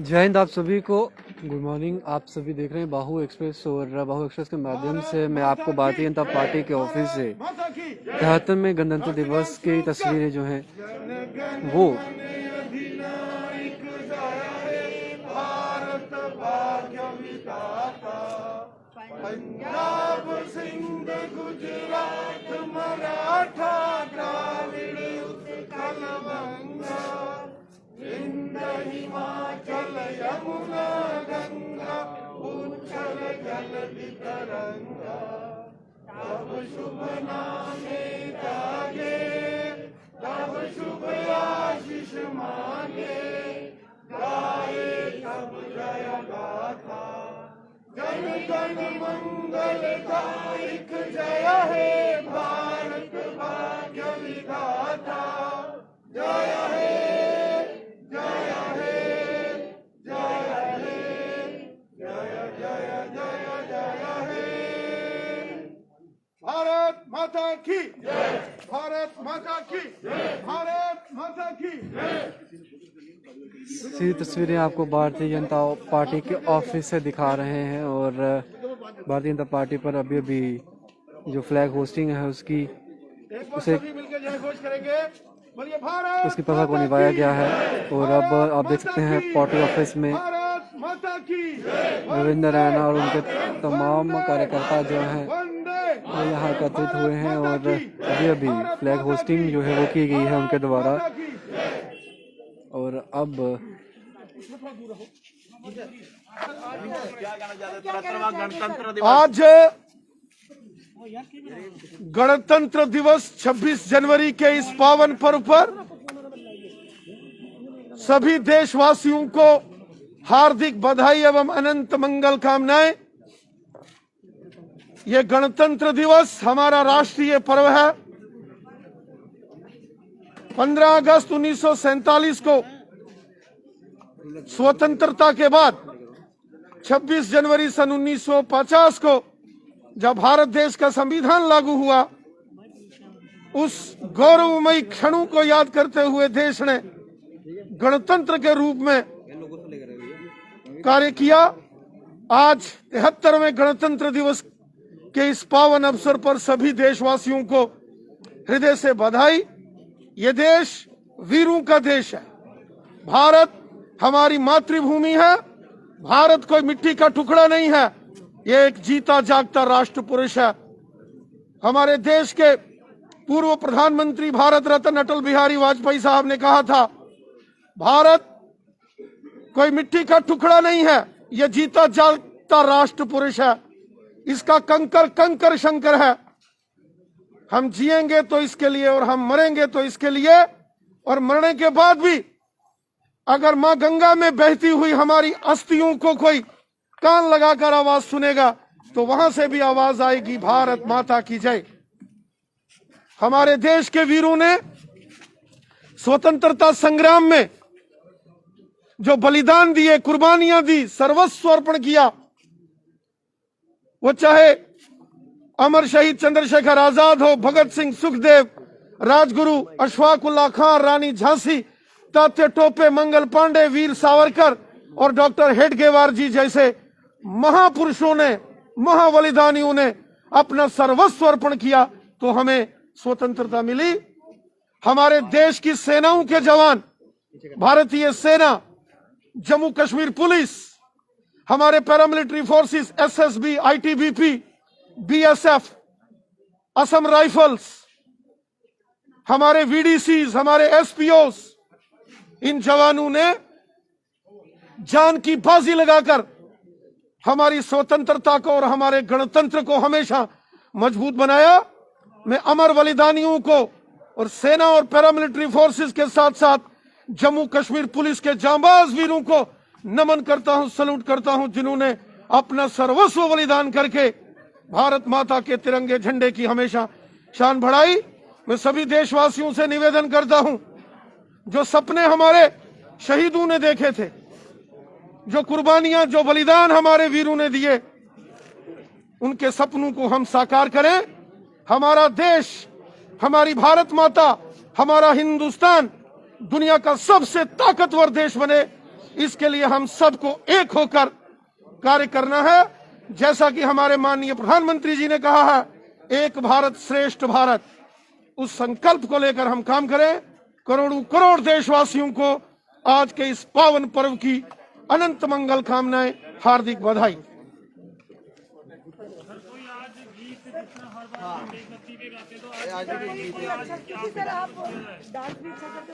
जय हिंद आप सभी को, गुड मॉर्निंग। आप सभी देख रहे हैं बाहु एक्सप्रेस और बाहु एक्सप्रेस के माध्यम से मैं आपको भारतीय जनता पार्टी के ऑफिस से 73वें गणतंत्र दिवस की तस्वीरें जो हैं वो पंजाब सिंध गुजरात मराठा द्राविड़ उत्कल बंगा विंध हिमाचल यमुना गंगा उच्छल जलधि तरंगा तब शुभ नामे जागे तब शुभ आशीष मांगे गाए तब जय गाथा जन गण मंगल दायक जय हे भारत भाग्य विधाता जय हे जय हे जय हे जय जय जय जय हे। भारत माता की जय, भारत माता की जय, भारत माता की जय। सी तस्वीरें आपको भारतीय जनता पार्टी के ऑफिस से दिखा रहे हैं और भारतीय जनता पार्टी पर अभी अभी जो फ्लैग होस्टिंग है उसकी प्रथा को निभाया गया है। और अब आप देख सकते हैं पार्टी ऑफिस में रविंद्र रैना और उनके तमाम कार्यकर्ता जो हैं वो यहाँ एकत्रित हुए हैं और अभी अभी फ्लैग होस्टिंग जो है वो की गई है उनके द्वारा। और अब आज गणतंत्र दिवस 26 जनवरी के इस पावन पर्व पर सभी देशवासियों को हार्दिक बधाई एवं अनंत मंगल कामनाएं। ये गणतंत्र दिवस हमारा राष्ट्रीय पर्व है। 15 अगस्त 1947 को स्वतंत्रता के बाद 26 जनवरी सन 1950 को जब भारत देश का संविधान लागू हुआ, उस गौरवमयी क्षणों को याद करते हुए देश ने गणतंत्र के रूप में कार्य किया। आज 73वें गणतंत्र दिवस के इस पावन अवसर पर सभी देशवासियों को हृदय से बधाई। ये देश वीरों का देश है। भारत हमारी मातृभूमि है। भारत कोई मिट्टी का टुकड़ा नहीं है, ये एक जीता जागता राष्ट्र पुरुष है। हमारे देश के पूर्व प्रधानमंत्री भारत रत्न अटल बिहारी वाजपेयी साहब ने कहा था, भारत कोई मिट्टी का टुकड़ा नहीं है, ये जीता जागता राष्ट्र पुरुष है। इसका कंकर कंकर शंकर है। हम जिएंगे तो इसके लिए और हम मरेंगे तो इसके लिए। और मरने के बाद भी अगर मां गंगा में बहती हुई हमारी अस्थियों को कोई कान लगाकर आवाज सुनेगा तो वहां से भी आवाज आएगी, भारत माता की जय। हमारे देश के वीरों ने स्वतंत्रता संग्राम में जो बलिदान दिए, कुर्बानियां दी, सर्वस्व अर्पण किया, वो चाहे अमर शहीद चंद्रशेखर आजाद हो, भगत सिंह, सुखदेव, राजगुरु अशफाक उल्लाह खान, रानी झांसी, तात्या टोपे, मंगल पांडे, वीर सावरकर और डॉक्टर हेडगेवार जी जैसे महापुरुषों ने, महाबलिदानियों ने अपना सर्वस्व अर्पण किया तो हमें स्वतंत्रता मिली। हमारे देश की सेनाओं के जवान, भारतीय सेना, जम्मू कश्मीर पुलिस, हमारे paramilitary forces, SSB, ITBP, BSF, Assam rifles, हमारे वीडीसीज, हमारे एसपीओस, इन जवानों ने जान की बाजी लगाकर हमारी स्वतंत्रता को और हमारे गणतंत्र को हमेशा मजबूत बनाया। मैं अमर बलिदानियों को और सेना और पैरामिलिट्री फोर्सेस के साथ साथ जम्मू कश्मीर पुलिस के जांबाज वीरों को नमन करता हूं, सल्यूट करता हूं, जिन्होंने अपना सर्वस्व बलिदान करके भारत माता के तिरंगे झंडे की हमेशा शान बढ़ाई। मैं सभी देशवासियों से निवेदन करता हूं, जो सपने हमारे शहीदों ने देखे थे, जो कुर्बानियां, जो बलिदान हमारे वीरों ने दिए, उनके सपनों को हम साकार करें। हमारा देश, हमारी भारत माता, हमारा हिंदुस्तान दुनिया का सबसे ताकतवर देश बने, इसके लिए हम सबको एक होकर कार्य करना है। जैसा कि हमारे माननीय प्रधानमंत्री जी ने कहा है, एक भारत श्रेष्ठ भारत, उस संकल्प को लेकर हम काम करें। करोड़ों करोड़ देशवासियों को आज के इस पावन पर्व की अनंत मंगल कामनाएं, हार्दिक बधाई।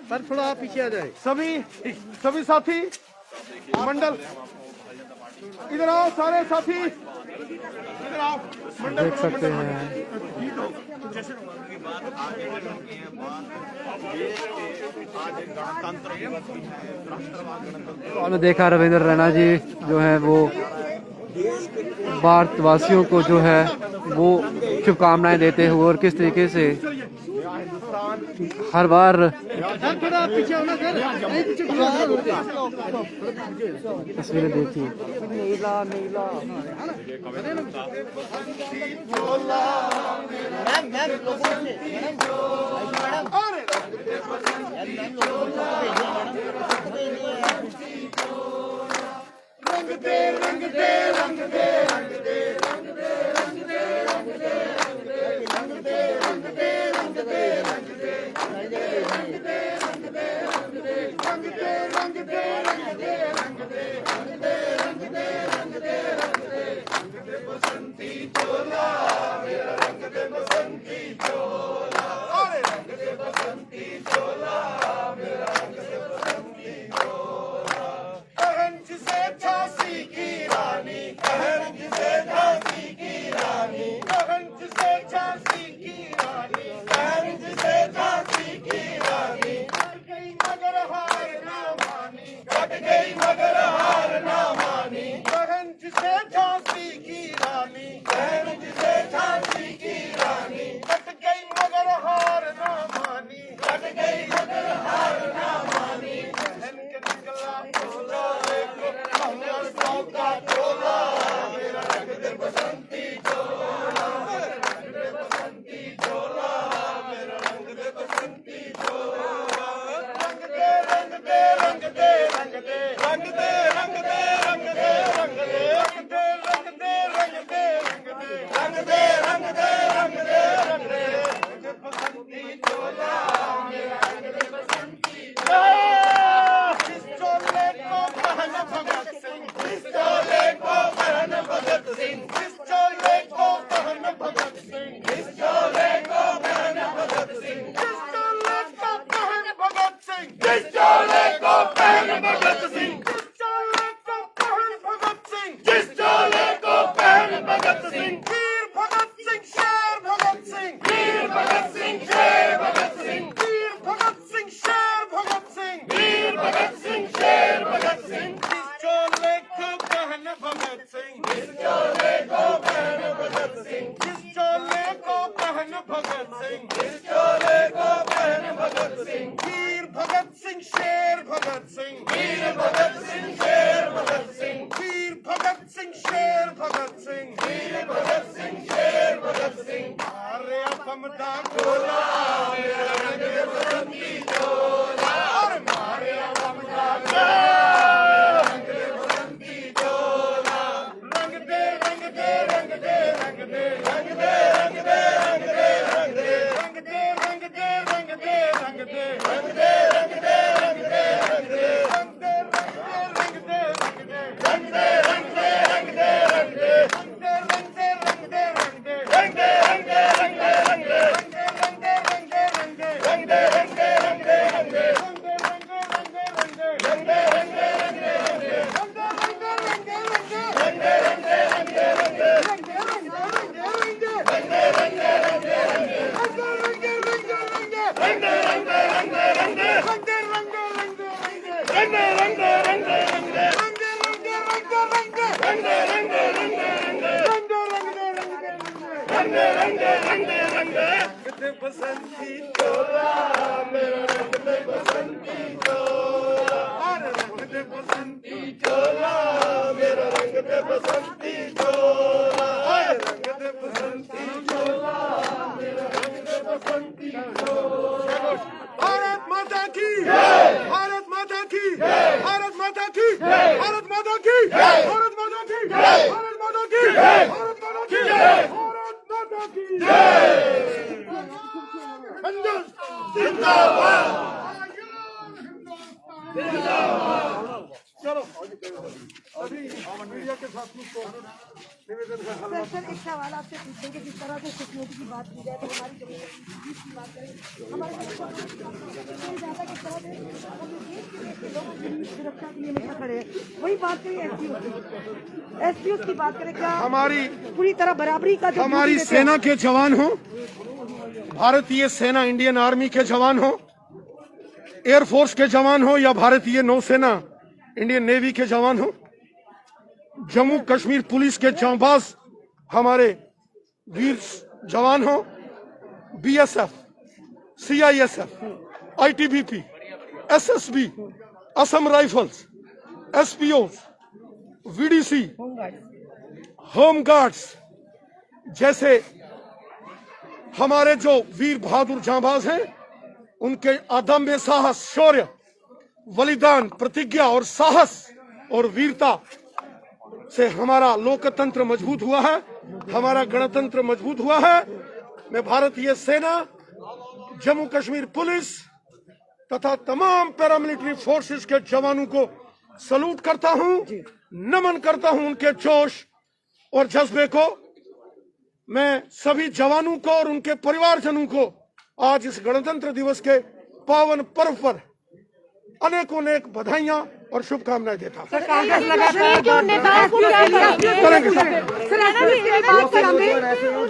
सर थोड़ा आप पीछे आ जाए। सभी साथी मंडल इधर आओ, सारे साथी इधर आओ। देख सकते हैं तो हमने देखा रविंद्र रैना जी जो है वो भारतवासियों को जो है वो शुभकामनाएं देते हुए और किस तरीके से हर बार तस्वीरें देखिए। भारत माता की भारत माता की भारत माता की भारत माता की भारत माता की भारत माता की भारत माता की भारत माता की जिंदाबाद चलो अभी मीडिया के साथियों को निवेदन है। सर एक सवाल आपसे पूछेंगे, जिस तरह से सिक्योरिटी की बात की जाए तो हमारी जम्मू कश्मीर की बात करें, हमारे ज्यादा किस तरह से अपने देश के लोगों की सुरक्षा के लिए हमेशा खड़े हैं। वही बात करें एसपीओ की बात करें, क्या हमारी पूरी तरह बराबरी का जो हमारी ड्यूटी देते हैं? सेना के जवान हो, भारतीय सेना इंडियन आर्मी के जवान हो, एयरफोर्स के जवान हो या भारतीय नौसेना इंडियन नेवी के जवान हो, जम्मू कश्मीर पुलिस के जांबाज हमारे वीर जवान हो, BSF, CISF, ITBP, SSB, Assam rifles, SPO, VDC, home guards जैसे हमारे जो वीर बहादुर जांबाज हैं, उनके अदम्य साहस, शौर्य, बलिदान, प्रतिज्ञा और साहस और वीरता से हमारा लोकतंत्र मजबूत हुआ है, हमारा गणतंत्र मजबूत हुआ है। मैं भारतीय सेना, जम्मू कश्मीर पुलिस तथा तमाम पैरामिलिट्री फोर्सेस के जवानों को सलूट करता हूं, नमन करता हूं उनके जोश और जज्बे को। मैं सभी जवानों को और उनके परिवारजनों को आज इस गणतंत्र दिवस के पावन पर्व पर अनेकों अनेक बधाइयां और शुभकामनाएं देता हूं।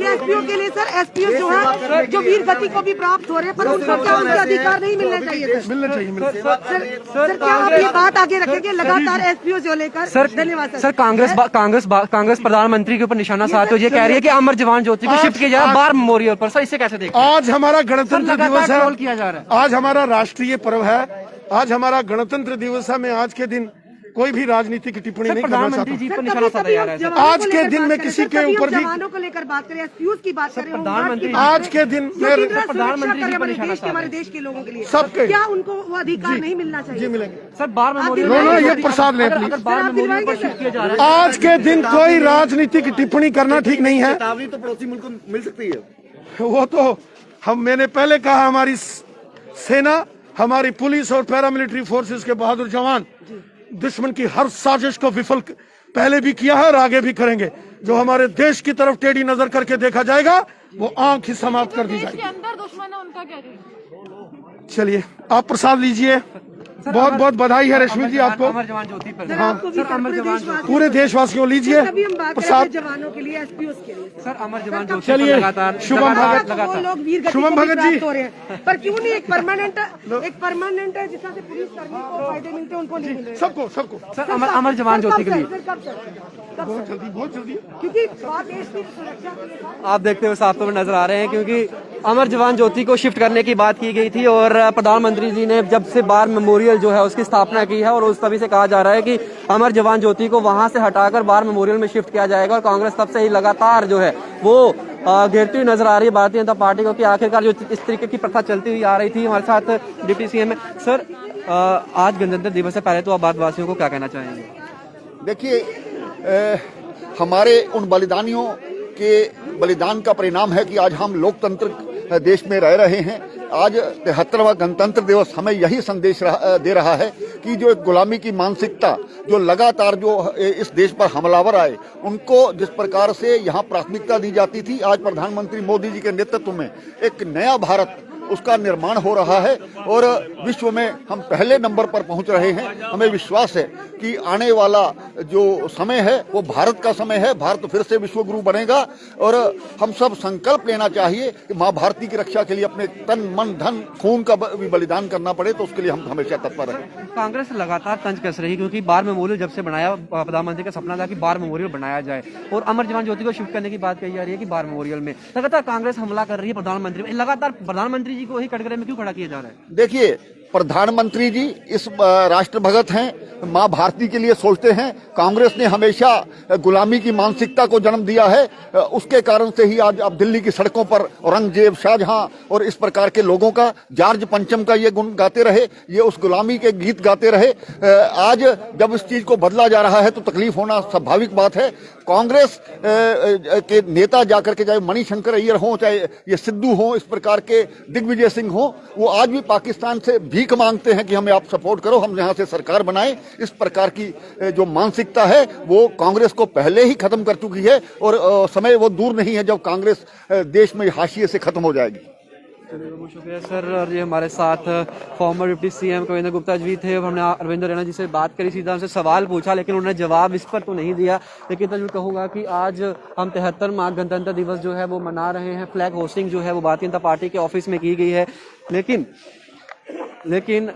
एसपीओ के लिए सर, एसपीओ जो है जो वीर गति को भी प्राप्त हो रहे हैं, पर उनको क्या उनके अधिकार नहीं मिलने चाहिए? मिलना चाहिए, मिलना चाहिए। सर क्या आप ये बात आगे रखेंगे लगातार एसपीओ जो लेकर? सर धन्यवाद सर, कांग्रेस प्रधानमंत्री के ऊपर निशाना साधते हुए ये कह रही है कि अमर जवान ज्योति को शिफ्ट किया जा रहा है बार मेमोरियल पर। सर इसे कैसे देखते हैं? आज हमारा गणतंत्र दिवस है, किया जा रहा है। आज हमारा राष्ट्रीय पर्व है, आज हमारा गणतंत्र दिवस है। मैं आज के दिन कोई भी राजनीतिक टिप्पणी नहीं करना चाहता। प्रधानमंत्री जी पर निशाना साधा जा रहा है। आज के दिन में किसी के ऊपर भी जवानों को लेकर बात करें, एसपीओ की बात करें, प्रधानमंत्री आज के दिन प्रधानमंत्री देश के हमारे देश के लोगों के लिए सबके क्या उनको वो अधिकार नहीं मिलना चाहिए? जी मिलेंगे। सर बार मेमोरियल ये प्रसाद ले प्लीज। बार मेमोरियल पर शिफ्ट किया जा रहा है। आज के दिन कोई राजनीतिक टिप्पणी करना ठीक नहीं है। चेतावनी तो पड़ोसी मुल्क को मिल सकती है। वो तो मैंने पहले कहा, हमारी सेना, हमारी पुलिस और पैरामिलिट्री फोर्सेस के बहादुर जवान दुश्मन की हर साजिश को विफल पहले भी किया है और आगे भी करेंगे। जो हमारे देश की तरफ टेढ़ी नजर करके देखा जाएगा वो आंख ही समाप्त कर दी जाएगी। अंदर दुश्मन है उनका क्या करें? चलिए आप प्रसाद लीजिए। बहुत बहुत बधाई है रश्मि जी आपको। अमर जवान ज्योति पर पूरे देशवासियों लीजिए अभी हम बात प्रसाद। करें जवानों के लिए, एसपीओ के लिए। सर अमर जवान ज्योति चलिए, पर लगातार शुभम भगत, वो लोग वीर गति शुभम को भी भगत जी। प्राप्त हो रहे हैं, पर क्यों नहीं एक परमानेंट है जिससे पुलिस कर्मी को फायदे मिलते हैं, उनको नहीं मिल रहे? सबको सबको सर अमर जवान ज्योति के लिए बहुत जल्दी, बहुत जल्दी। क्योंकि बात देश की सुरक्षा के लिए आप देखते हुए साफ तौर पर नजर आ रहे हैं, क्योंकि अमर जवान ज्योति को शिफ्ट करने की बात की गई थी और प्रधानमंत्री जी ने जब से बार मेमोरियल जो है उसकी स्थापना की है और उस तभी से कहा जा रहा है कि अमर जवान ज्योति को वहां से हटाकर बार मेमोरियल में शिफ्ट किया जाएगा। और कांग्रेस तब से ही लगातार जो है वो घेरती हुई नजर आ रही है भारतीय जनता पार्टी को कि आखिरकार जो इस तरीके की प्रथा चलती हुई आ रही थी। हमारे साथ डिप्टी सीएम है। सर आज गणतंत्र दिवस से पहले तो आप भारतवासियों को क्या कहना चाहेंगे? देखिए, हमारे उन बलिदानियों के बलिदान का परिणाम है कि आज हम लोकतंत्र देश में रह रहे हैं। आज 73वां गणतंत्र दिवस हमें यही संदेश दे रहा है कि जो एक गुलामी की मानसिकता जो लगातार जो इस देश पर हमलावर आए, उनको जिस प्रकार से यहाँ प्राथमिकता दी जाती थी, आज प्रधानमंत्री मोदी जी के नेतृत्व में एक नया भारत उसका निर्माण हो रहा है और विश्व में हम पहले नंबर पर पहुंच रहे हैं। हमें विश्वास है कि आने वाला जो समय है वो भारत का समय है। भारत फिर से विश्व गुरु बनेगा और हम सब संकल्प लेना चाहिए कि माँ भारती की रक्षा के लिए अपने तन मन धन खून का भी बलिदान करना पड़े, तो उसके लिए हम हमेशा तत्पर रहें। कांग्रेस लगातार तंज कस रही, क्योंकि बार मेमोरियल जब से बनाया, प्रधानमंत्री का सपना था कि बार मेमोरियल बनाया जाए और अमर जवान ज्योति को शिफ्ट करने की बात कही जा रही है कि बार मेमोरियल में लगातार कांग्रेस हमला कर रही है प्रधानमंत्री। लगातार प्रधानमंत्री जी को ही कटघरे में क्यों खड़ा किया जा रहा है? देखिए, प्रधानमंत्री जी इस राष्ट्र भगत हैं, माँ भारती के लिए सोचते हैं। कांग्रेस ने हमेशा गुलामी की मानसिकता को जन्म दिया है, उसके कारण से ही आज अब दिल्ली की सड़कों पर औरंगजेब, शाहजहां और इस प्रकार के लोगों का, जॉर्ज पंचम का ये गुण गाते रहे, ये उस गुलामी के गीत गाते रहे। आज जब इस चीज को बदला जा रहा है तो तकलीफ होना स्वाभाविक बात है। कांग्रेस के नेता जाकर के, चाहे मणिशंकर अय्यर हो, चाहे ये सिद्धू हो, इस प्रकार के दिग्विजय सिंह हो, वो आज भी पाकिस्तान से भीख मांगते हैं कि हमें आप सपोर्ट करो, हम यहाँ से सरकार बनाएं। इस प्रकार की जो मानसिकता है वो कांग्रेस को पहले ही खत्म कर चुकी है और समय वो दूर नहीं है जब कांग्रेस देश में हाशिए से खत्म हो जाएगी। चलिए, बहुत शुक्रिया सर। और ये हमारे साथ former deputy CM Kavinder Gupta ji थे। हमने अरविंद रैना जी से बात करी, सीधा उनसे सवाल पूछा, लेकिन उन्होंने जवाब इस पर तो नहीं दिया। लेकिन तो कहूँगा कि आज हम 73वां गणतंत्र दिवस जो है वो मना रहे हैं। फ्लैग होस्टिंग जो है वो भारतीय जनता पार्टी के ऑफिस में की गई है, लेकिन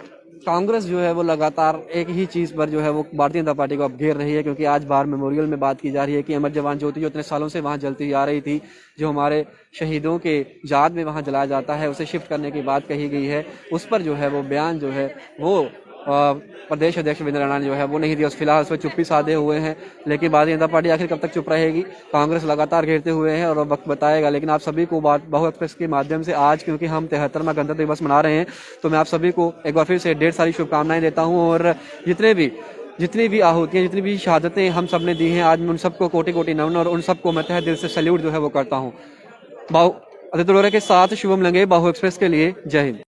कांग्रेस जो है वो लगातार एक ही चीज पर जो है वो भारतीय जनता पार्टी को अब घेर रही है, क्योंकि आज बाहर मेमोरियल में बात की जा रही है कि अमर जवान ज्योति जो इतने सालों से वहां जलती आ रही थी, जो हमारे शहीदों के याद में वहां जलाया जाता है, उसे शिफ्ट करने की बात कही गई है। उस पर जो है वो बयान जो है वो प्रदेश अध्यक्ष अरविंद रैना जो है वो नहीं दिया। फिलहाल उस पर चुप्पी साधे हुए हैं, लेकिन भारतीय जनता पार्टी आखिर कब तक चुप रहेगी? कांग्रेस लगातार घेरते हुए हैं और वक्त बताएगा। लेकिन आप सभी को बहु एक्सप्रेस के माध्यम से आज, क्योंकि हम 73वां गणतंत्र दिवस मना रहे हैं, तो मैं आप सभी को एक बार फिर से ढेर सारी शुभकामनाएं देता हूँ। और जितनी भी आहुतियां, जितनी भी शहादतें हम सब ने दी हैं, आज मैं उन सबको कोटि कोटि नमन और उन सबको मैं तहे दिल से सैल्यूट जो है वो करता हूँ। आदित्य अरोड़ा के साथ शुभम लंगे, बाहु एक्सप्रेस के लिए, जय हिंद।